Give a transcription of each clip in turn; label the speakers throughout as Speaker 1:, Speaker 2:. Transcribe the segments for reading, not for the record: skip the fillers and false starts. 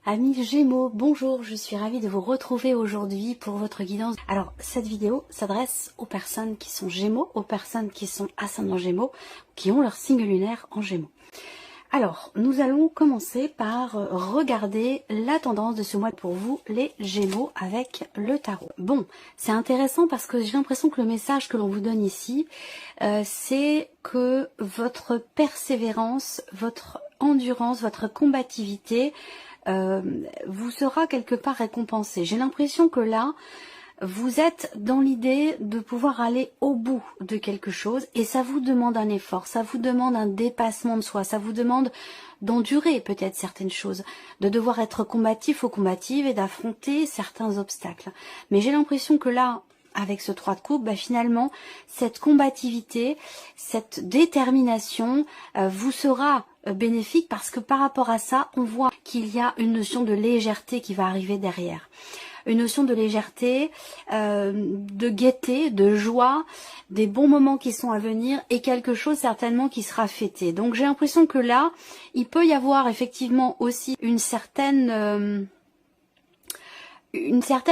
Speaker 1: Amis Gémeaux, bonjour, je suis ravie de vous retrouver aujourd'hui pour votre guidance. Alors, cette vidéo s'adresse aux personnes qui sont Gémeaux, aux personnes qui sont ascendant Gémeaux, qui ont leur signe lunaire en Gémeaux. Alors, nous allons commencer par regarder la tendance de ce mois pour vous, les Gémeaux, avec le tarot. Bon, c'est intéressant parce que j'ai l'impression que le message que l'on vous donne ici, c'est que votre persévérance, votre endurance, votre combativité vous sera quelque part récompensée. J'ai l'impression que là, vous êtes dans l'idée de pouvoir aller au bout de quelque chose et ça vous demande un effort, ça vous demande un dépassement de soi, ça vous demande d'endurer peut-être certaines choses, de devoir être combatif ou combative et d'affronter certains obstacles. Mais j'ai l'impression que là, avec ce 3 de coupe, finalement, cette combativité, cette détermination vous sera bénéfique parce que par rapport à ça, on voit qu'il y a une notion de légèreté qui va arriver derrière. Une notion de légèreté, de gaieté, de joie, des bons moments qui sont à venir et quelque chose certainement qui sera fêté. Donc j'ai l'impression que là, il peut y avoir effectivement aussi une certaine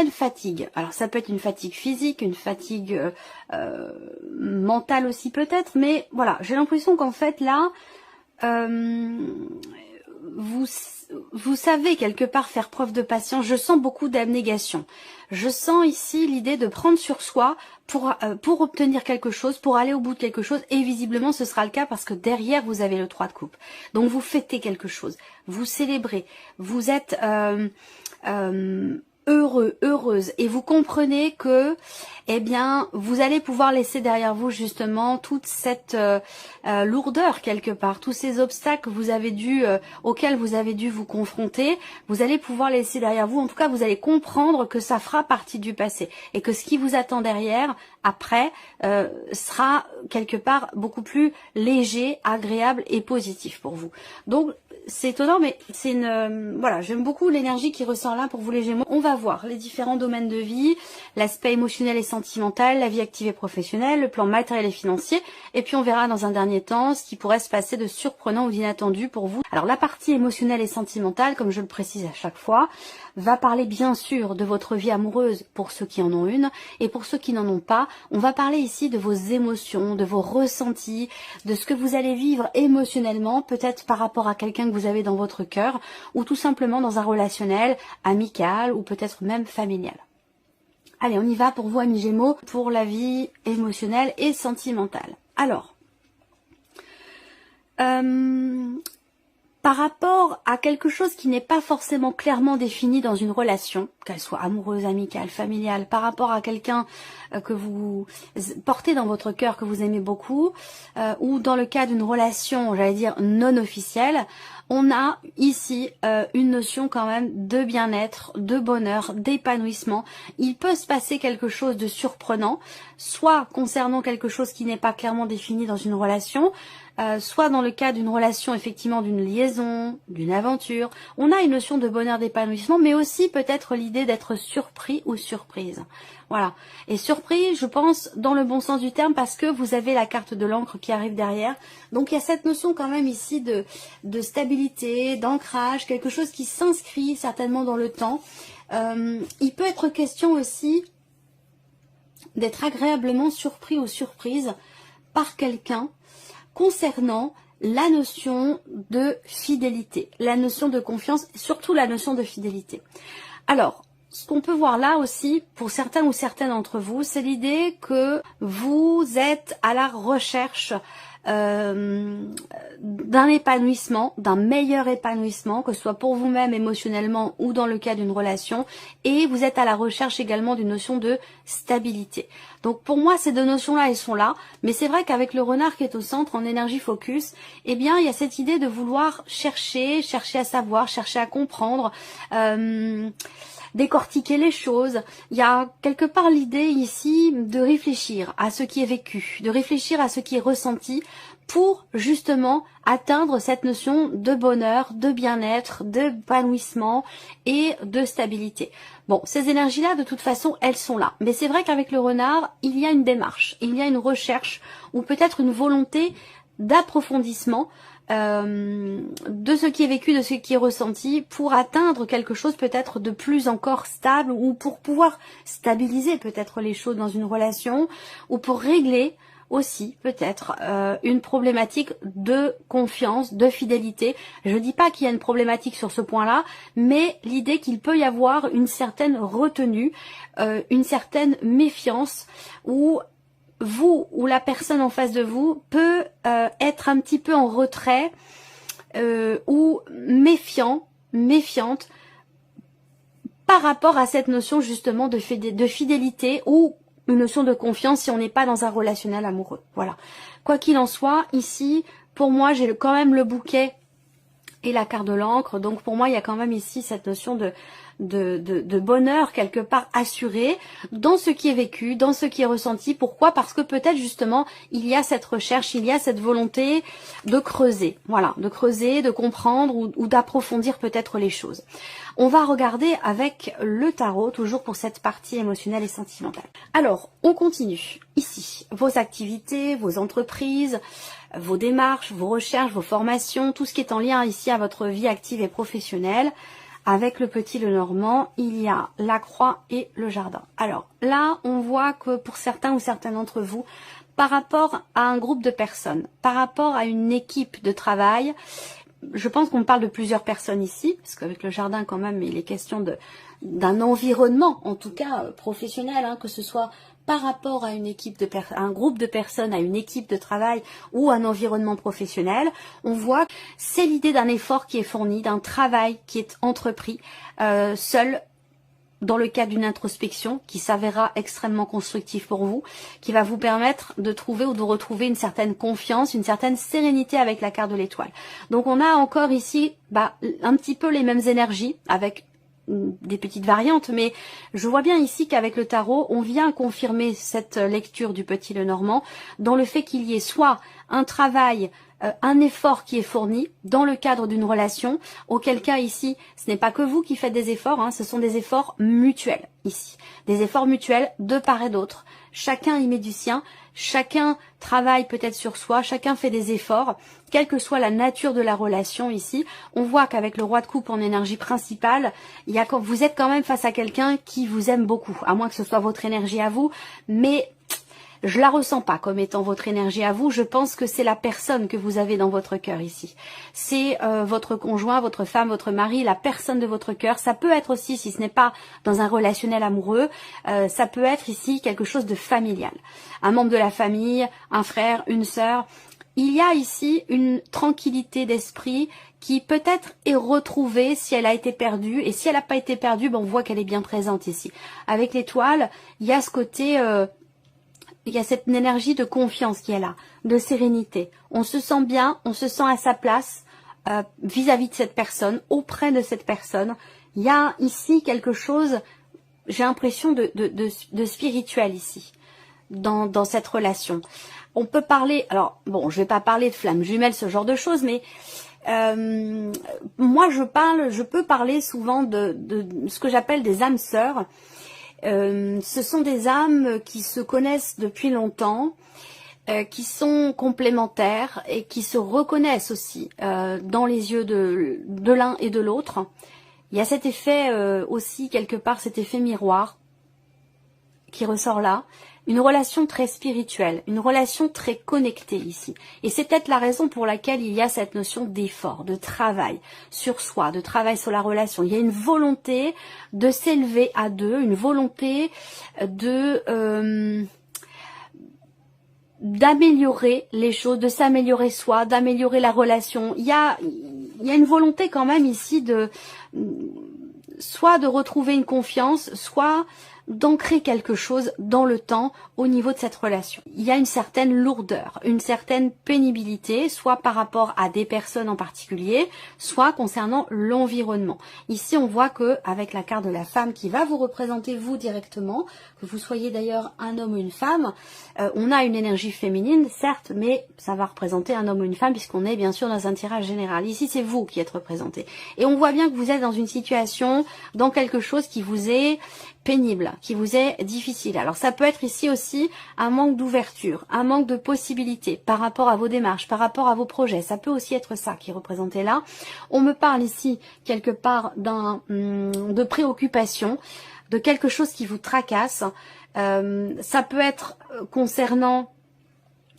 Speaker 1: fatigue. Alors ça peut être une fatigue physique, une fatigue mentale aussi peut-être, mais voilà, j'ai l'impression qu'en fait là, vous savez quelque part faire preuve de patience. Je sens beaucoup d'abnégation. Je sens ici l'idée de prendre sur soi pour obtenir quelque chose, pour aller au bout de quelque chose. Et visiblement, ce sera le cas parce que derrière, vous avez le 3 de coupe. Donc, vous fêtez quelque chose. Vous célébrez. Vous êtes heureux, heureuse. Et vous comprenez que, eh bien, vous allez pouvoir laisser derrière vous justement toute cette lourdeur quelque part, tous ces obstacles que vous avez auxquels vous avez dû vous confronter. Vous allez pouvoir laisser derrière vous. En tout cas, vous allez comprendre que ça fera partie du passé et que ce qui vous attend derrière, après, sera quelque part beaucoup plus léger, agréable et positif pour vous. Donc, c'est étonnant, mais c'est voilà, j'aime beaucoup l'énergie qui ressort là pour vous les Gémeaux. On va voir les différents domaines de vie, l'aspect émotionnel et sentimental, la vie active et professionnelle, le plan matériel et financier, et puis on verra dans un dernier temps ce qui pourrait se passer de surprenant ou d'inattendu pour vous. Alors la partie émotionnelle et sentimentale, comme je le précise à chaque fois, va parler bien sûr de votre vie amoureuse pour ceux qui en ont une, et pour ceux qui n'en ont pas, on va parler ici de vos émotions, de vos ressentis, de ce que vous allez vivre émotionnellement, peut-être par rapport à quelqu'un que vous avez dans votre cœur, ou tout simplement dans un relationnel amical, ou peut-être même familial. Allez, on y va pour vous, amis Gémeaux, pour la vie émotionnelle et sentimentale. Alors, par rapport à quelque chose qui n'est pas forcément clairement défini dans une relation, qu'elle soit amoureuse, amicale, familiale, par rapport à quelqu'un que vous portez dans votre cœur, que vous aimez beaucoup, ou dans le cas d'une relation, j'allais dire, non officielle, on a ici une notion quand même de bien-être, de bonheur, d'épanouissement. Il peut se passer quelque chose de surprenant, soit concernant quelque chose qui n'est pas clairement défini dans une relation, soit dans le cas d'une relation, effectivement, d'une liaison, d'une aventure. On a une notion de bonheur, d'épanouissement, mais aussi peut-être l'idée d'être surpris ou surprise. Voilà. Et surpris, je pense, dans le bon sens du terme, parce que vous avez la carte de l'encre qui arrive derrière. Donc, il y a cette notion quand même ici de stabilité, d'ancrage, quelque chose qui s'inscrit certainement dans le temps. Il peut être question aussi d'être agréablement surpris ou surprise par quelqu'un concernant la notion de fidélité, la notion de confiance, surtout la notion de fidélité. Alors, ce qu'on peut voir là aussi, pour certains ou certaines d'entre vous, c'est l'idée que vous êtes à la recherche d'un épanouissement, d'un meilleur épanouissement, que ce soit pour vous-même émotionnellement ou dans le cas d'une relation, et vous êtes à la recherche également d'une notion de stabilité. Donc pour moi, ces deux notions-là, elles sont là, mais c'est vrai qu'avec le renard qui est au centre, en énergie focus, eh bien, il y a cette idée de vouloir chercher à savoir, chercher à comprendre, décortiquer les choses. Il y a quelque part l'idée ici de réfléchir à ce qui est vécu, de réfléchir à ce qui est ressenti pour justement atteindre cette notion de bonheur, de bien-être, d'épanouissement et de stabilité. Bon, ces énergies-là, de toute façon, elles sont là. Mais c'est vrai qu'avec le renard, il y a une démarche, il y a une recherche ou peut-être une volonté d'approfondissement de ce qui est vécu, de ce qui est ressenti, pour atteindre quelque chose peut-être de plus encore stable, ou pour pouvoir stabiliser peut-être les choses dans une relation, ou pour régler aussi peut-être une problématique de confiance, de fidélité. Je dis pas qu'il y a une problématique sur ce point-là, mais l'idée qu'il peut y avoir une certaine retenue, une certaine méfiance, où vous ou la personne en face de vous peut être un petit peu en retrait ou méfiant, méfiante par rapport à cette notion justement de fidélité ou une notion de confiance si on n'est pas dans un relationnel amoureux. Voilà. Quoi qu'il en soit, ici, pour moi, j'ai quand même le bouquet et la carte de l'encre. Donc pour moi, il y a quand même ici cette notion de bonheur quelque part assuré dans ce qui est vécu, dans ce qui est ressenti. Pourquoi? Parce que peut-être justement il y a cette recherche, il y a cette volonté de creuser, voilà, de creuser, de comprendre ou d'approfondir peut-être les choses. On va regarder avec le tarot, toujours pour cette partie émotionnelle et sentimentale. Alors, on continue. Ici, vos activités, vos entreprises, vos démarches, vos recherches, vos formations, tout ce qui est en lien ici à votre vie active et professionnelle. Avec le petit Lenormand, il y a la croix et le jardin. Alors là, on voit que pour certains ou certaines d'entre vous, par rapport à un groupe de personnes, par rapport à une équipe de travail, je pense qu'on parle de plusieurs personnes ici, parce qu'avec le jardin quand même, il est question d'un environnement, en tout cas professionnel, hein, que ce soit par rapport à une équipe à un groupe de personnes, à une équipe de travail ou un environnement professionnel. On voit que c'est l'idée d'un effort qui est fourni, d'un travail qui est entrepris seul, dans le cadre d'une introspection qui s'avérera extrêmement constructive pour vous, qui va vous permettre de trouver ou de retrouver une certaine confiance, une certaine sérénité avec la carte de l'étoile. Donc on a encore ici un petit peu les mêmes énergies avec des petites variantes, mais je vois bien ici qu'avec le tarot, on vient confirmer cette lecture du petit Lenormand dans le fait qu'il y ait soit un travail, un effort qui est fourni dans le cadre d'une relation, auquel cas ici, ce n'est pas que vous qui faites des efforts, hein, ce sont des efforts mutuels ici, des efforts mutuels de part et d'autre. Chacun y met du sien, chacun travaille peut-être sur soi, chacun fait des efforts, quelle que soit la nature de la relation ici. On voit qu'avec le roi de coupe en énergie principale, vous êtes quand même face à quelqu'un qui vous aime beaucoup, à moins que ce soit votre énergie à vous, mais je la ressens pas comme étant votre énergie à vous. Je pense que c'est la personne que vous avez dans votre cœur ici. C'est votre conjoint, votre femme, votre mari, la personne de votre cœur. Ça peut être aussi, si ce n'est pas dans un relationnel amoureux, ça peut être ici quelque chose de familial. Un membre de la famille, un frère, une sœur. Il y a ici une tranquillité d'esprit qui peut-être est retrouvée si elle a été perdue. Et si elle n'a pas été perdue, on voit qu'elle est bien présente ici. Avec l'étoile, il y a ce côté... il y a cette énergie de confiance qui est là, de sérénité. On se sent bien, on se sent à sa place vis-à-vis de cette personne, auprès de cette personne. Il y a ici quelque chose, j'ai l'impression de spirituel ici, dans cette relation. On peut parler, alors bon, je vais pas parler de flammes jumelles, ce genre de choses, mais moi je peux parler souvent de ce que j'appelle des âmes sœurs. Ce sont des âmes qui se connaissent depuis longtemps, qui sont complémentaires et qui se reconnaissent aussi dans les yeux de l'un et de l'autre. Il y a cet effet aussi, quelque part, cet effet miroir qui ressort là. Une relation très spirituelle, une relation très connectée ici. Et c'est peut-être la raison pour laquelle il y a cette notion d'effort, de travail sur soi, de travail sur la relation. Il y a une volonté de s'élever à deux, une volonté d'améliorer les choses, de s'améliorer soi, d'améliorer la relation. Il y a une volonté quand même ici soit de retrouver une confiance, soit d'ancrer quelque chose dans le temps au niveau de cette relation. Il y a une certaine lourdeur, une certaine pénibilité, soit par rapport à des personnes en particulier, soit concernant l'environnement. Ici, on voit que avec la carte de la femme qui va vous représenter vous directement, que vous soyez d'ailleurs un homme ou une femme, on a une énergie féminine, certes, mais ça va représenter un homme ou une femme puisqu'on est bien sûr dans un tirage général. Ici, c'est vous qui êtes représenté. Et on voit bien que vous êtes dans une situation, dans quelque chose qui vous est pénible, qui vous est difficile. Alors ça peut être ici aussi un manque d'ouverture, un manque de possibilités par rapport à vos démarches, par rapport à vos projets. Ça peut aussi être ça qui est représenté là. On me parle ici quelque part de préoccupation, de quelque chose qui vous tracasse. Ça peut être concernant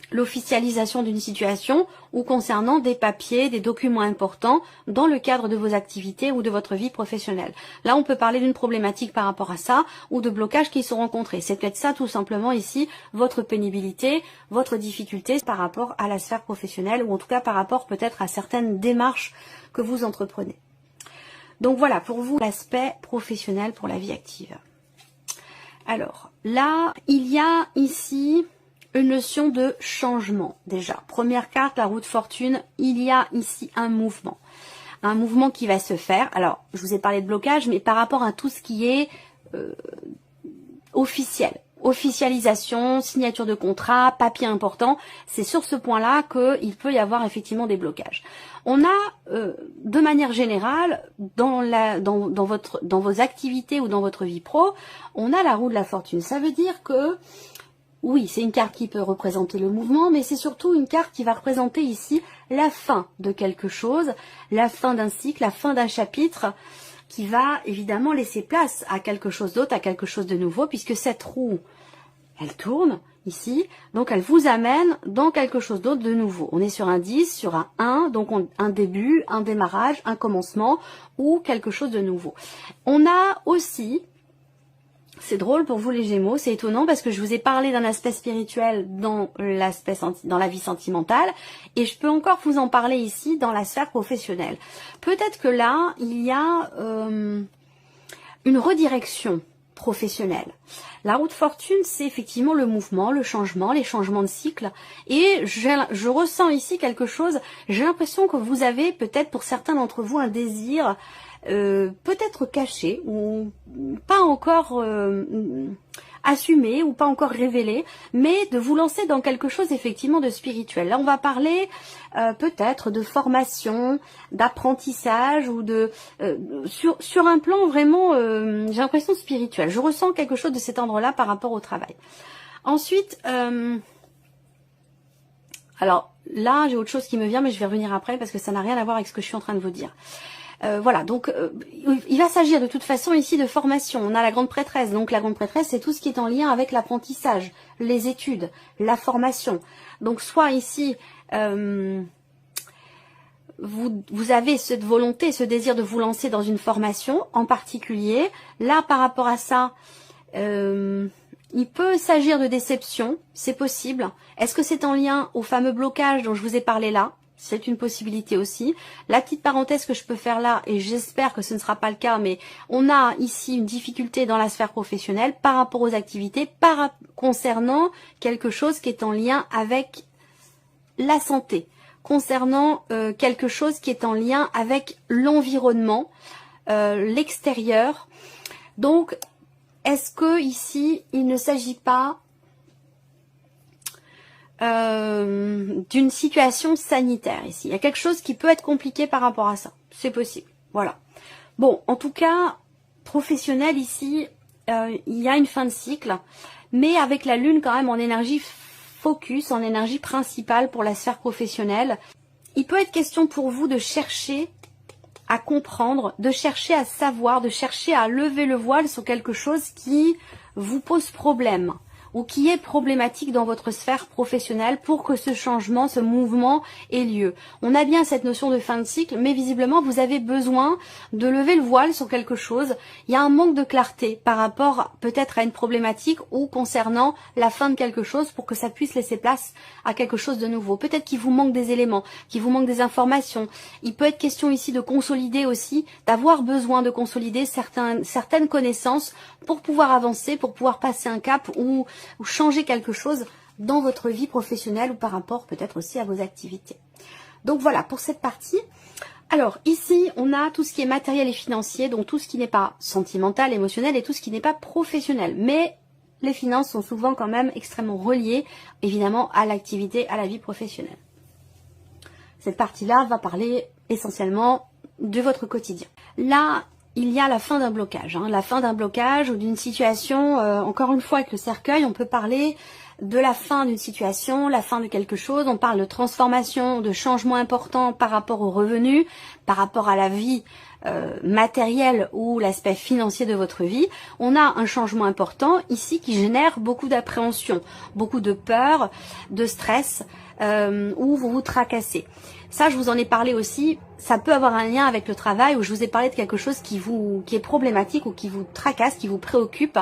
Speaker 1: l'officialisation d'une situation ou concernant des papiers, des documents importants dans le cadre de vos activités ou de votre vie professionnelle. Là, on peut parler d'une problématique par rapport à ça ou de blocages qui sont rencontrés. C'est peut-être ça tout simplement ici, votre pénibilité, votre difficulté par rapport à la sphère professionnelle ou en tout cas par rapport peut-être à certaines démarches que vous entreprenez. Donc voilà, pour vous, l'aspect professionnel pour la vie active. Alors, là, il y a ici une notion de changement déjà. Première carte, la roue de fortune, il y a ici un mouvement qui va se faire. Alors, je vous ai parlé de blocage, mais par rapport à tout ce qui est officiel, officialisation, signature de contrat, papier important, c'est sur ce point-là qu'il peut y avoir effectivement des blocages. On a, de manière générale, dans vos activités ou dans votre vie pro, on a la roue de la fortune. Ça veut dire que oui, c'est une carte qui peut représenter le mouvement, mais c'est surtout une carte qui va représenter ici la fin de quelque chose, la fin d'un cycle, la fin d'un chapitre, qui va évidemment laisser place à quelque chose d'autre, à quelque chose de nouveau, puisque cette roue, elle tourne ici, donc elle vous amène dans quelque chose d'autre de nouveau. On est sur un 10, sur un 1, donc un début, un démarrage, un commencement, ou quelque chose de nouveau. On a aussi... C'est drôle pour vous les Gémeaux, c'est étonnant parce que je vous ai parlé d'un aspect spirituel dans la vie sentimentale et je peux encore vous en parler ici dans la sphère professionnelle. Peut-être que là, il y a une redirection professionnelle. La roue de fortune, c'est effectivement le mouvement, le changement, les changements de cycle et je ressens ici quelque chose, j'ai l'impression que vous avez peut-être pour certains d'entre vous un désir peut-être caché ou pas encore assumé ou pas encore révélé, mais de vous lancer dans quelque chose effectivement de spirituel. Là, on va parler peut-être de formation, d'apprentissage ou de sur un plan vraiment, j'ai l'impression spirituel. Je ressens quelque chose de cet ordre-là par rapport au travail. Ensuite, alors là, j'ai autre chose qui me vient, mais je vais revenir après parce que ça n'a rien à voir avec ce que je suis en train de vous dire. Voilà, donc il va s'agir de toute façon ici de formation. On a la grande prêtresse, donc la grande prêtresse c'est tout ce qui est en lien avec l'apprentissage, les études, la formation. Donc soit ici vous avez cette volonté, ce désir de vous lancer dans une formation en particulier. Là par rapport à ça, il peut s'agir de déception, c'est possible. Est-ce que c'est en lien au fameux blocage dont je vous ai parlé là ? C'est une possibilité aussi. La petite parenthèse que je peux faire là, et j'espère que ce ne sera pas le cas, mais on a ici une difficulté dans la sphère professionnelle par rapport aux activités, concernant quelque chose qui est en lien avec la santé, concernant quelque chose qui est en lien avec l'environnement, l'extérieur. Donc, est-ce que ici, il ne s'agit pas d'une situation sanitaire ici? Il y a quelque chose qui peut être compliqué par rapport à ça. C'est possible. Voilà. Bon, en tout cas, professionnel ici, il y a une fin de cycle, mais avec la lune quand même en énergie focus, en énergie principale pour la sphère professionnelle. Il peut être question pour vous de chercher à comprendre, de chercher à savoir, de chercher à lever le voile sur quelque chose qui vous pose problème ou qui est problématique dans votre sphère professionnelle pour que ce changement, ce mouvement ait lieu. On a bien cette notion de fin de cycle, mais visiblement vous avez besoin de lever le voile sur quelque chose. Il y a un manque de clarté par rapport peut-être à une problématique ou concernant la fin de quelque chose pour que ça puisse laisser place à quelque chose de nouveau. Peut-être qu'il vous manque des éléments, qu'il vous manque des informations. Il peut être question ici de consolider aussi, d'avoir besoin de consolider certaines connaissances pour pouvoir avancer, pour pouvoir passer un cap ou changer quelque chose dans votre vie professionnelle ou par rapport peut-être aussi à vos activités. Donc voilà pour cette partie. Alors ici on a tout ce qui est matériel et financier, donc tout ce qui n'est pas sentimental, émotionnel et tout ce qui n'est pas professionnel. Mais les finances sont souvent quand même extrêmement reliées évidemment à l'activité, à la vie professionnelle. Cette partie-là va parler essentiellement de votre quotidien. Là, il y a la fin d'un blocage, hein, la fin d'un blocage ou d'une situation, encore une fois avec le cercueil, on peut parler de la fin d'une situation, la fin de quelque chose, on parle de transformation, de changement important par rapport aux revenus, par rapport à la vie matérielle ou l'aspect financier de votre vie. On a un changement important ici qui génère beaucoup d'appréhension, beaucoup de peur, de stress, où vous vous tracassez. Ça, je vous en ai parlé aussi, ça peut avoir un lien avec le travail où je vous ai parlé de quelque chose qui est problématique ou qui vous tracasse, qui vous préoccupe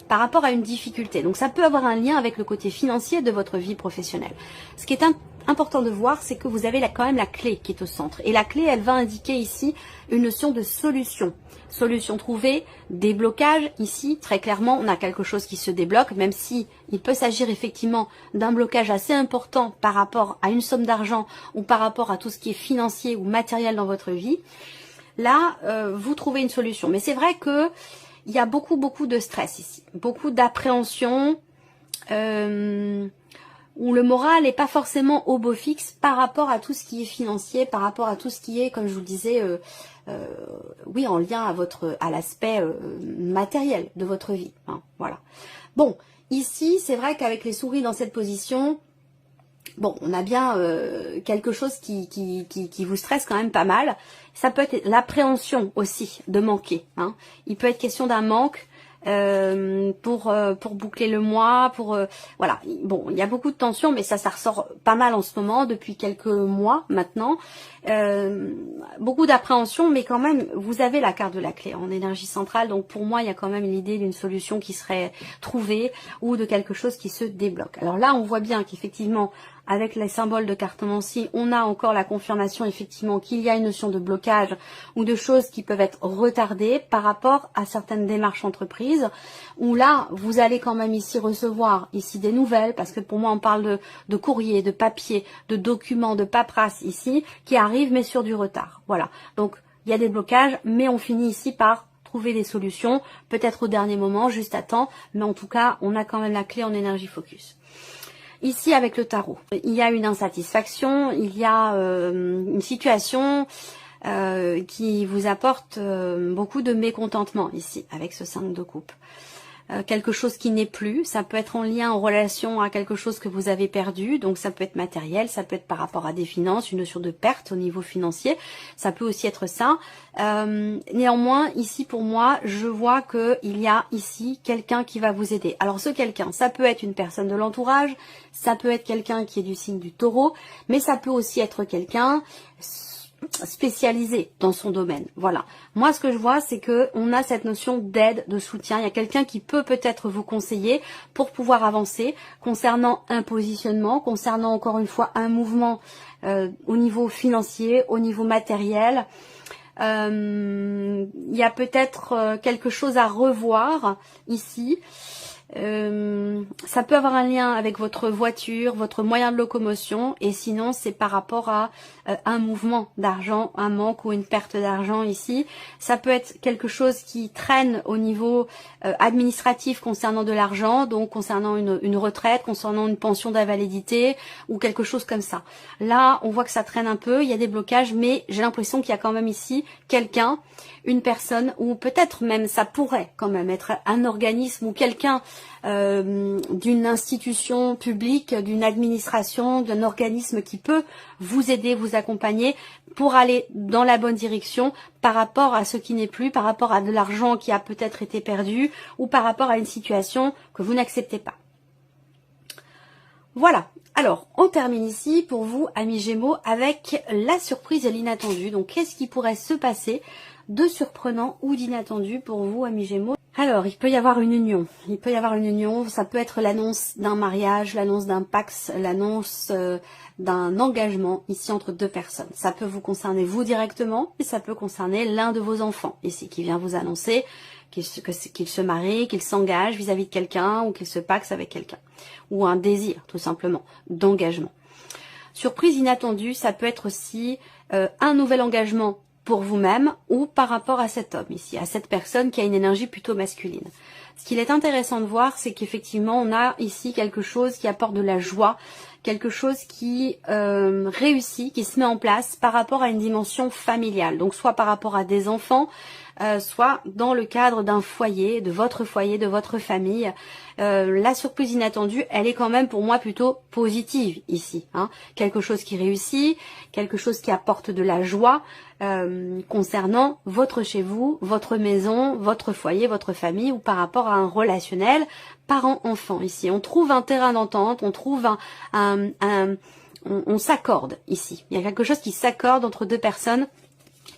Speaker 1: par rapport à une difficulté. Donc ça peut avoir un lien avec le côté financier de votre vie professionnelle. Ce qui est important de voir, c'est que vous avez quand même la clé qui est au centre. Et la clé, elle va indiquer ici une notion de solution. Solution trouvée, déblocage. Ici, très clairement, on a quelque chose qui se débloque, même si il peut s'agir effectivement d'un blocage assez important par rapport à une somme d'argent ou par rapport à tout ce qui est financier ou matériel dans votre vie. Là, vous trouvez une solution. Mais c'est vrai que il y a beaucoup de stress ici, beaucoup d'appréhension, où le moral n'est pas forcément au beau fixe par rapport à tout ce qui est financier, par rapport à tout ce qui est, comme je vous le disais, oui, en lien à l'aspect matériel de votre vie. Hein, voilà. Bon, ici, c'est vrai qu'avec les souris dans cette position, bon, on a bien quelque chose qui vous stresse quand même pas mal. Ça peut être l'appréhension aussi de manquer. Hein. Il peut être question d'un manque pour boucler le mois, voilà. Bon, il y a beaucoup de tensions, mais ça ressort pas mal en ce moment depuis quelques mois maintenant. Beaucoup d'appréhension, mais quand même, vous avez la carte de la clé en énergie centrale. Donc pour moi, il y a quand même l'idée d'une solution qui serait trouvée ou de quelque chose qui se débloque. Alors là, on voit bien qu'effectivement, avec les symboles de cartomancie, on a encore la confirmation effectivement qu'il y a une notion de blocage ou de choses qui peuvent être retardées par rapport à certaines démarches entreprises, où là, vous allez quand même ici recevoir ici des nouvelles, parce que pour moi, on parle de courrier, de papier, de documents, de paperasse ici, qui arrivent mais sur du retard. Voilà, donc il y a des blocages, mais on finit ici par trouver des solutions, peut-être au dernier moment, juste à temps, mais en tout cas, on a quand même la clé en énergie focus. Ici, avec le tarot, il y a une insatisfaction, il y a une situation qui vous apporte beaucoup de mécontentement ici, avec ce 5 de coupe. Quelque chose qui n'est plus, ça peut être en lien, en relation à quelque chose que vous avez perdu, donc ça peut être matériel, ça peut être par rapport à des finances, une notion de perte au niveau financier, ça peut aussi être ça. Néanmoins, ici pour moi, je vois qu'il y a ici quelqu'un qui va vous aider. Alors ce quelqu'un, ça peut être une personne de l'entourage, ça peut être quelqu'un qui est du signe du taureau, mais ça peut aussi être quelqu'un spécialisé dans son domaine. Voilà. Moi, ce que je vois, c'est que on a cette notion d'aide, de soutien. Il y a quelqu'un qui peut peut-être vous conseiller pour pouvoir avancer concernant un positionnement, concernant encore une fois un mouvement au niveau financier, au niveau matériel. Il y a peut-être quelque chose à revoir ici. Ça peut avoir un lien avec votre voiture, votre moyen de locomotion, et sinon c'est par rapport à un mouvement d'argent, un manque ou une perte d'argent ici. Ça peut être quelque chose qui traîne au niveau administratif concernant de l'argent, donc concernant une retraite, concernant une pension d'invalidité ou quelque chose comme ça. Là, on voit que ça traîne un peu, il y a des blocages, mais j'ai l'impression qu'il y a quand même ici quelqu'un, une personne, ou peut-être même ça pourrait quand même être un organisme ou quelqu'un d'une institution publique, d'une administration, d'un organisme qui peut vous aider, vous accompagner pour aller dans la bonne direction par rapport à ce qui n'est plus, par rapport à de l'argent qui a peut-être été perdu ou par rapport à une situation que vous n'acceptez pas. Voilà, alors on termine ici pour vous, amis Gémeaux, avec la surprise et l'inattendu. Donc qu'est-ce qui pourrait se passer de surprenant ou d'inattendu pour vous, amis Gémeaux? Alors, il peut y avoir une union. Il peut y avoir une union. Ça peut être l'annonce d'un mariage, l'annonce d'un pax, l'annonce d'un engagement ici entre deux personnes. Ça peut vous concerner vous directement et ça peut concerner l'un de vos enfants ici qui vient vous annoncer qu'il se marie, qu'il s'engage vis-à-vis de quelqu'un ou qu'il se paxe avec quelqu'un. Ou un désir, tout simplement, d'engagement. Surprise inattendue, ça peut être aussi un nouvel engagement pour vous-même ou par rapport à cet homme ici, à cette personne qui a une énergie plutôt masculine. Ce qu'il est intéressant de voir, c'est qu'effectivement, on a ici quelque chose qui apporte de la joie, quelque chose qui réussit, qui se met en place par rapport à une dimension familiale. Donc soit par rapport à des enfants, soit dans le cadre d'un foyer, de votre famille. La surprise inattendue, elle est quand même pour moi plutôt positive ici. Hein. Quelque chose qui réussit, quelque chose qui apporte de la joie concernant votre chez vous, votre maison, votre foyer, votre famille ou par rapport à un relationnel parent-enfant ici. On trouve un terrain d'entente, on trouve on s'accorde ici. Il y a quelque chose qui s'accorde entre deux personnes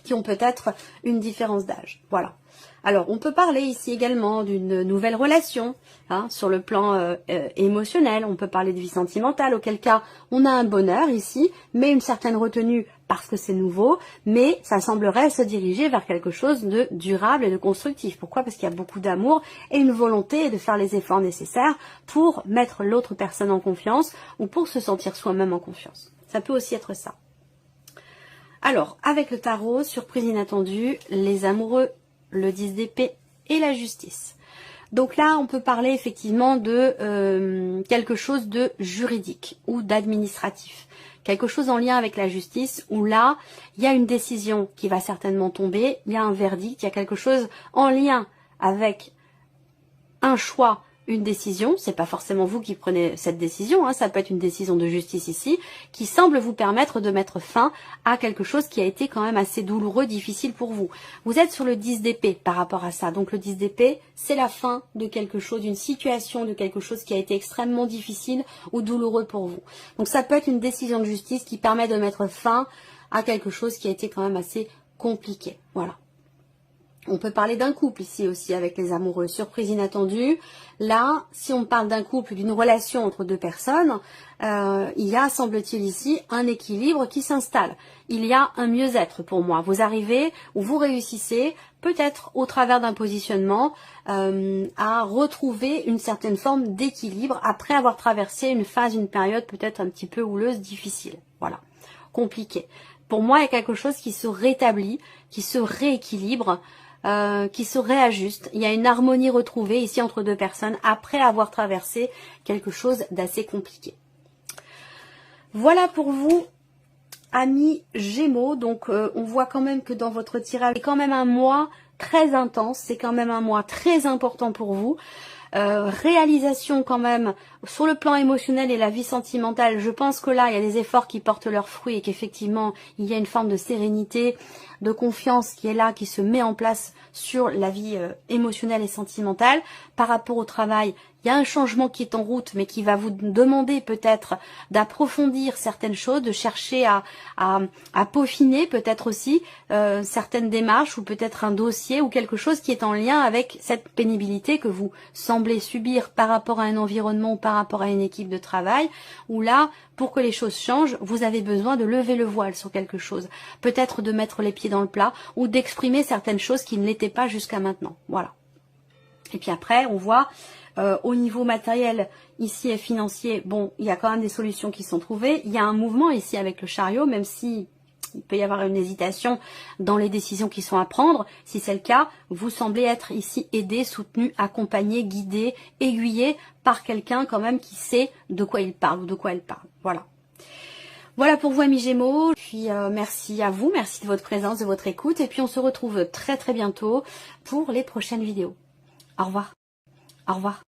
Speaker 1: qui ont peut-être une différence d'âge. Voilà. Alors, on peut parler ici également d'une nouvelle relation, hein, sur le plan émotionnel. On peut parler de vie sentimentale, auquel cas on a un bonheur ici, mais une certaine retenue parce que c'est nouveau, mais ça semblerait se diriger vers quelque chose de durable et de constructif. Pourquoi? Parce qu'il y a beaucoup d'amour et une volonté de faire les efforts nécessaires pour mettre l'autre personne en confiance ou pour se sentir soi-même en confiance. Ça peut aussi être ça. Alors, avec le tarot, surprise inattendue, les amoureux, le 10 d'épée et la justice. Donc là, on peut parler effectivement de quelque chose de juridique ou d'administratif. Quelque chose en lien avec la justice où là, il y a une décision qui va certainement tomber, il y a un verdict, il y a quelque chose en lien avec un choix, une décision, c'est pas forcément vous qui prenez cette décision, hein, ça peut être une décision de justice ici, qui semble vous permettre de mettre fin à quelque chose qui a été quand même assez douloureux, difficile pour vous. Vous êtes sur le 10 d'épée par rapport à ça, donc le 10 d'épée, c'est la fin de quelque chose, d'une situation, de quelque chose qui a été extrêmement difficile ou douloureux pour vous. Donc ça peut être une décision de justice qui permet de mettre fin à quelque chose qui a été quand même assez compliqué, voilà. On peut parler d'un couple ici aussi avec les amoureux, surprise inattendue. Là, si on parle d'un couple, d'une relation entre deux personnes, il y a, semble-t-il ici, un équilibre qui s'installe. Il y a un mieux-être pour moi. Vous arrivez ou vous réussissez, peut-être au travers d'un positionnement, à retrouver une certaine forme d'équilibre après avoir traversé une phase, une période peut-être un petit peu houleuse, difficile. Voilà, compliquée. Pour moi, il y a quelque chose qui se rétablit, qui se rééquilibre, qui se réajuste. Il y a une harmonie retrouvée ici entre deux personnes après avoir traversé quelque chose d'assez compliqué. Voilà pour vous, amis Gémeaux. Donc, on voit quand même que dans votre tirage, c'est quand même un mois très intense. C'est quand même un mois très important pour vous. Réalisation quand même sur le plan émotionnel et la vie sentimentale. Je pense que là, il y a des efforts qui portent leurs fruits et qu'effectivement, il y a une forme de sérénité, de confiance qui est là, qui se met en place sur la vie émotionnelle et sentimentale. Par rapport au travail, il y a un changement qui est en route, mais qui va vous demander peut-être d'approfondir certaines choses, de chercher à peaufiner peut-être aussi certaines démarches ou peut-être un dossier ou quelque chose qui est en lien avec cette pénibilité que vous semblez subir par rapport à un environnement ou par rapport à une équipe de travail, où là, pour que les choses changent, vous avez besoin de lever le voile sur quelque chose, peut-être de mettre les pieds dans le plat ou d'exprimer certaines choses qui ne l'étaient pas jusqu'à maintenant. Voilà. Et puis après, on voit au niveau matériel, ici et financier, bon, il y a quand même des solutions qui sont trouvées. Il y a un mouvement ici avec le chariot, même si il peut y avoir une hésitation dans les décisions qui sont à prendre. Si c'est le cas, vous semblez être ici aidé, soutenu, accompagné, guidé, aiguillé par quelqu'un quand même qui sait de quoi il parle ou de quoi elle parle. Voilà. Voilà pour vous, amis Gémeaux. Puis merci à vous, merci de votre présence, de votre écoute. Et puis on se retrouve très très bientôt pour les prochaines vidéos. Au revoir. Au revoir.